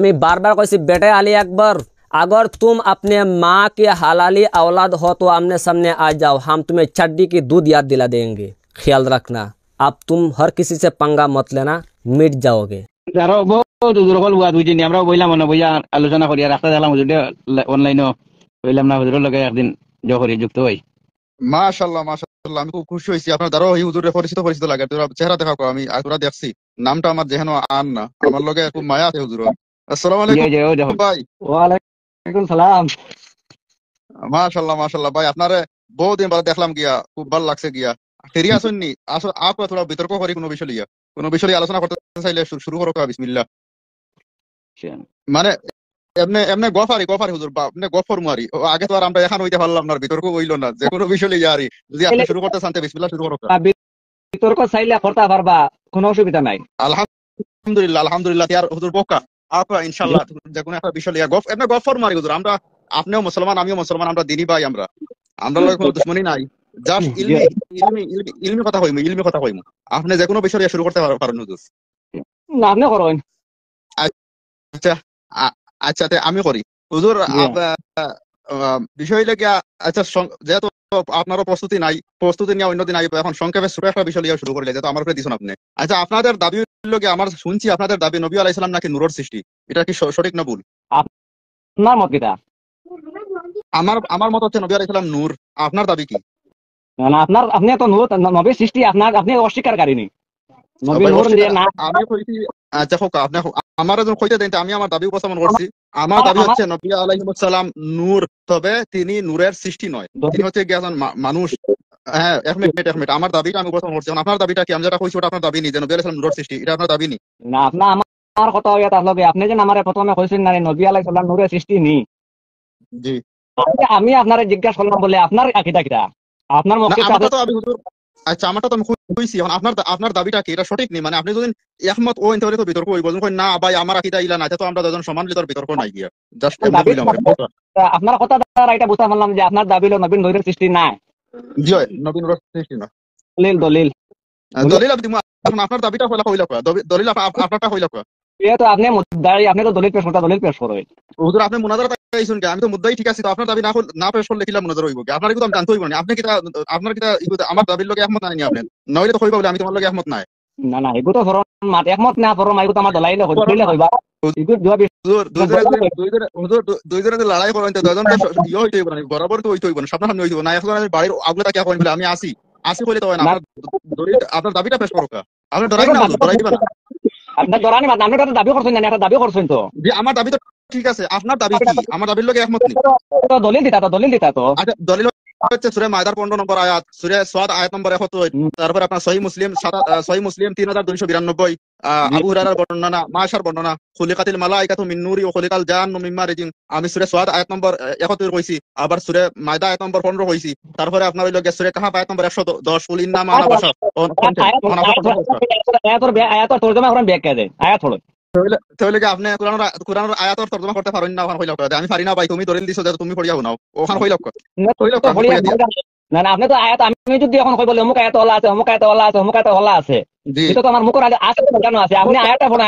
मैं बार बार कहसी बेटे अली अकबर, अगर तुम अपने माँ के हलाली औलाद हो तो आमने सामने आ जाओ, हम तुम्हें चड्डी की दूध याद दिला देंगे। ख्याल रखना, अब तुम हर किसी से पंगा मत लेना, मिट जाओगे। আরো বহুত হুজুর হল বুয়া দুইদিন আমরা বইলাম না বইয়া আলোচনা করি আর রাস্তা দেখলাম হুজুর অনলাইনে বইলাম না হুজুরের লগে একদিন করি যুক্ত হই। মাশাআল্লাহ মাশাআল্লাহ, আমি খুব খুশি হয়েছি। আপনার দ্বারা এই হুজুরের পরিচিত পরিচিত লাগে, তোরা চেহারা দেখা কো আমি তোরা দেখছি, নামটা আমার যেহেন আন না, আমার লগে খুব মায়া আছে হুজুর। আসসালামু আলাইকুম ভাই। ওয়ালাইকুম সালাম। মাশাআল্লাহ মাশাআল্লাহ ভাই, আপনারে বহুদিন পরে দেখলাম গিয়া, খুব ভালো লাগছে গিয়া। ফিরি আসুননি আসো আপ তোরা বিতর্ক করি কোনো বিষয় লিয়া আলোচনা করতে চাইলে শুরু করো বিসমিল্লাহ। মানে এমনি এমনি গফারি হুজুর বা এমনি গফর মারি আগে তো আর আমরা এখন হইতে পারলাম না, বিতর্ক হইলো না, যে কোনো বিষয় লিয়া আরি যদি আপনি শুরু করতে চান বিসমিল্লাহ শুরু করো। বিতর্ক চাইলে করতে পারবা, কোনো অসুবিধা নাই। আলহামদুলিল্লাহ আলহামদুলিল্লাহ ইয়ার হুজুর বকা আপা ইনশাআল্লাহ যে কোনো একটা বিষয় লিয়া এমনি গফর মারি হুজুর। আমরা আপনিও মুসলমান আমিও মুসলমান, আমরা দিনী ভাই, আমরা লগে কোনো দুশমনী নাই। জাস্ট ইলমি ইলমি ইলমি ইলমি কথা কইমু আপনি যে কোনো বিষয় লিয়া শুরু করতে পারেন হুজুর। না আপনি করেন। আচ্ছা আচ্ছা আমি করি হুজুর। বিষয় লেগে আচ্ছা যেহেতু আপনারও প্রস্তুতি নিয়ে অন্যদিন আইব, এখন সংক্ষেপে ছোট একটা বিষয় লিয়ে শুরু করলে যেহেতু আমার উপরে দিছেন আপনি। আচ্ছা আপনাদের দাবি লগে আমার শুনছি আপনাদের দাবি নবী আলাইহিস সালাম নাকি নূরের সৃষ্টি, এটা কি সঠিক না ভুল? আপনার মত কিটা? আমার মত হচ্ছে নবী আলাইহিস সালাম নূর, আপনার দাবি কি? না আপনার আপনি তো নবীর সৃষ্টি, আপনার আপনি অস্বীকারকারী নি নবীর নূর দিয়ে না। আমি কইছি আচ্ছা হোক আপনি আমার একজন কইতে দেন, আমি আমার দাবি উপস্থাপন করছি। আমার দাবি হচ্ছে নবী আলাইহিস সালাম নূর, তবে তিনি নূরের সৃষ্টি নয়, তিনি হচ্ছে একজন মানুষ। হ্যাঁ এক মিনিট আমার দাবিটা আমি উপস্থাপন করছি। আপনার দাবিটা কি? আমি যেটা কইছি ওটা আপনার দাবি নি যে নবী আলাইহিস সালাম নূরের সৃষ্টি, এটা আপনার দাবি নি? না আপনার আমার কথা হইয়া তাহলে আপনি যে আমারে প্রথমে কইছেন না নবী আলাইহিস সালাম নূরের সৃষ্টি নি। জি আমি আপনারে জিজ্ঞাসা করলাম বলে আপনার আকিদা কিটা, আপনার মত কিটা? আমারটা তো আমি হুজুর আচ্ছা আমারটা তো আমি কইছি, এখন আপনার দাবিটা কি, এটা সঠিক নি? মানে আপনি যদি একমত ও ইনতে তো বিতর্ক হইব, যখন না ভাই আমার আকিদা ইলা না, তো আমরা দুজন সমান লিতর বিতর্ক নাই গিয়া জাস্ট এমনি কইলাম। আপনার কথা দ্বারা এটা বুঝতে পারলাম যে আপনার দাবি হলো নবীন নূরের সৃষ্টি নাই। জি নবী নূরের সৃষ্টি না। দলিল দলিল দলিল আপনি এখন আপনার দাবিটা হইলা কয়, দলিল আপনারটা হইলা কয়। তো আপনি মুদ্দাই, আপনি তো দলিল পেশ করতে, দলিল পেশ করবে হুজুর আপনি মুনাজারা পাইছেন কি? আমি তো মুদ্দাই ঠিক আছে, তো আপনার দাবি না পেশ করলে কিলা মুনাজারা হইব কি? আপনার কিন্তু আমি জানতে হইব না, আপনি কিটা আপনার কিটা আমার দাবির লগে একমত নাই আপনি, নইলে তো কইবা বলে আমি তোমার লগে একমত নাই। না না এগুলো তো ধরুন মাত একমত না ধরুন এগুলো আমার দলাইলে হইবা দুইজনে লড়াই করেন তো দুইজন তো ইয়ে হইতে হইব না, বরাবর তো হইতে হইব না, সামনাসামনি হইতে হইব না। এখন আমি বাড়ির আগুলা তাকে কইন বলে আমি আসি কইলে তো হয় না। আপনার দাবিটা পেশ করো, আপনি ডরাই না ডরাই দিবা না। আপনার দরানি মাত আপনি দাবি করছেন না, একটা দাবি করছেন তো। যে আমার দাবি তো ঠিক আছে, আপনার দাবি কি? আমার দাবির লগে একমত নেই। দলিল দিতা তো আচ্ছা দলিল হচ্ছে সূরা মায়দার 15 নম্বর আয়াত, সূরা সাদ আয়াত নম্বর 71, তারপর আপনার সহিহ মুসলিম 3292, আবু হুরায়রার বর্ণনা, মাশার বর্ণনা, খুলিকাতিল মালাইকাতু মিন নূরি ওয়া খুলিকাল জান্নু মিন মারিজিন। আমি সূরা সাদ আয়াত নম্বর 71 কইছি, আবার সূরা মায়দা আয়াত নম্বর 15 কইছি, তারপরে আপনার হইল সূরা কাহাফ আয়াত নম্বর 110 কুল ইন্নামা আনা বাশার। আয়াত তরজমা করেন ব্যাখ্যা দেন আয়াত হলো তাহলে কি আপনি কোরআনের আয়াতের তরজমা করতে পারেন না? ওখানে কইলা আমি পারি না ভাই, তুমি দলিল দিছো যে তুমি পড়িয়া শোনাও, ওখানে কইলা না না আপনি তো আয়াত, আমি যদি এখন কই বলে অমুক আয়াত ওয়ালা আছে, অমুক আয়াত ওয়ালা আছে, অমুক আয়াত ওয়ালা আছে, এটা তো আমার মুখের আছে কেন আছে? আপনি আয়াতটা পড়েন,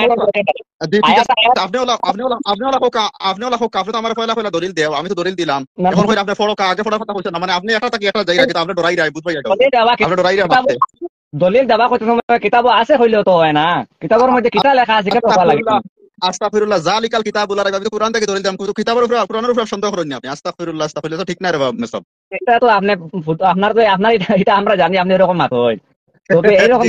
আপনি তো আমার পয়লা দলিল দেও, আমি তো দলিল দিলাম। এখন কই আপনি ফড়ো আগে ফড়ার কথা কইছেন না, মানে আপনি একটা জায়গা কিন্তু আপনি ডরাই রাই বুঝবাই এটা আপনি ডরাই রাই মারতে দলিল দেওয়া কত সময় কিতাব আছে হইলেও তো হয় না, কিতাবের মধ্যে কিতাব লেখা আছে কেন ভালো লাগে? আস্তাগফিরুল্লাহ জালিকাল কিতাবুল রাইব, আমি কোরআন থেকে দলিল দিলাম, কিন্তু কিতাবের উপর কোরআনের উপর সন্দেহ করেন না আপনি। আস্তাগফিরুল্লাহ তো ঠিক না রে বাবা মেসব, এটা তো আপনি আপনার তো আপনার এটা আমরা জানি আপনি এরকম মাত হয়, তবে এরকম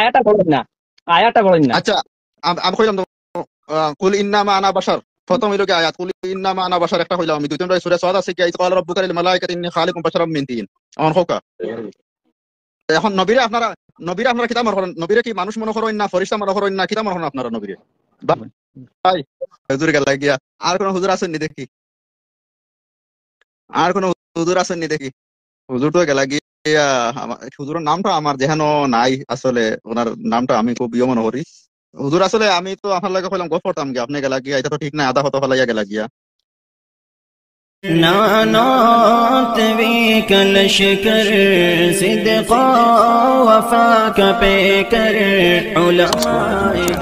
আয়াতটা বলেন না, আয়াতটা বলেন না। আচ্ছা আমি কইলাম তো কুল ইন্নামা আনা বাশার, প্রথম হইল কি আয়াত কুল ইন্নামা আনা বাশার একটা হইলাম আমি, দুই নম্বর সূরা সাদ আছে কি আইত ক্বালা রাব্বুকা লিল মালাইকাতি ইন্নী খালিকুম বাশারাম মিন তিন। আমার হোকা এখন নবীরে আপনারা কিতাব মনে করেন, নবীরে কি মানুষ মনে করেন না ফেরেশতা মনে করেন না, কিতাব মনে করেন আপনারা নবীরে? ভাই হুজুর গেল গিয়া, আর কোন হুজুর আছেন নি দেখি, আর কোন হুজুর আছেন নি দেখি? হুজুর তো গেল গিয়া, হুজুরের নামটা আমার যেন নাই আসলে, ওনার নামটা আমি খুব ইয়ে মনে করি। হুজুর আসলে আমি তো আপনার লাগে কইলাম গপ করতাম গিয়া, আপনি গেলা গিয়া, এটা তো ঠিক না, আদা হতো ফেলাইয়া গেলা গিয়া। नानात भी कलशकर सिद्क़ा वफ़ा का पे कर उलमाए